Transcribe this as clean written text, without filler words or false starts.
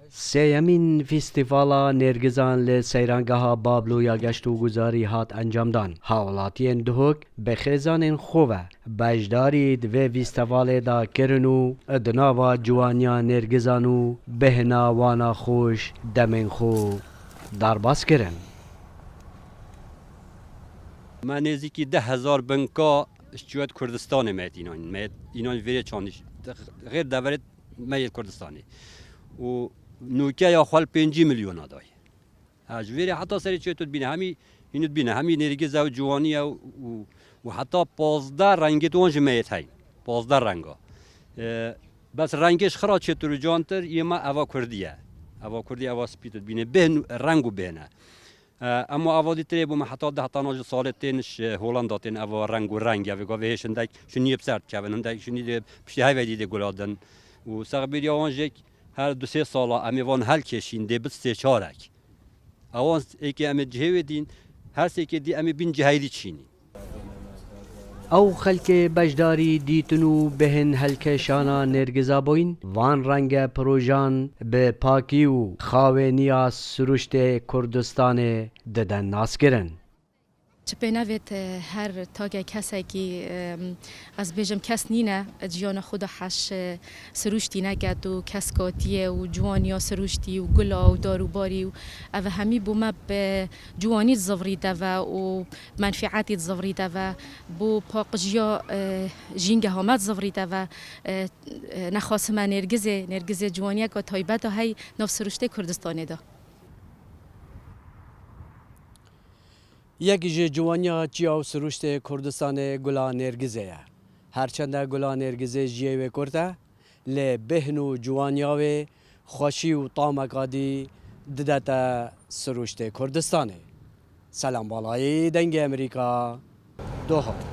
سیمین فستیوالا نرگزان ل سیرانگاه بابلو یا گشت و گذاری هات انجام دان. حالاتین دهک بخزان خوبه. بجداری دوی فستیوال دا کرنو ادناوا جوانیا نرگزانو بهنا وانا خوش دمن خو درباس کرن. من نزدیکی 10,000 بنکا شجوعت کردستان میاد اینان ویره چانش غیر دولت میاد کردستانی و نوکه یا خال 5 میلیون دای از ویره حتی سری چه تو بینه اینو بینه نرگز و جوانی و حتی 15 رنگ تو اونج میاد های 15 رنگا بس رنگش خرا چه تو جانتر یه ما اوا کردیه اوا سپیت بینه به رنگو بینه اما اوادی تری بوم حتی 10 تا سالتینش هولندا تین اوا رنگ اوی گاوهش اندک شنی بسرد چون اندک شنی پشتی های ویدی گلادن و سقبیری آنجک هر 2-3 ساله امی وان هل کشین دی بس چارک اوان ایکی امی جهوی دین هر سیکی دی امی بین جهیدی چینی او خلک بجداری دیتنو بهن هلک شانا نرگزا بوین وان رنگ پروژان به پاکی و خاوینیا سروشت کردستان ددن ناس کرن. چه بنویت هر تاگه کسی که از بیشم کس نینه جیان خود حش سروشتی نگد و کسکاتیه و جوانیا سروشتی و گلا و داروباری و اوه همی بومه به جوانی زوریده و منفعاتی زوریده و بو پاقجیا جینگه همت زوریده و نخواست من نرگز جوانیه که تایبت های نف سروشته کردستانه ده. یک جوانیا چیاو سروشت کردستان گلا نرگزه هرچند گلا نرگزه جیوه کرده ل بهنو جوانیاوه خوشی و طامکادی ددتا سروشت کردستانه. سلام بالای دنگ امریکا دوها.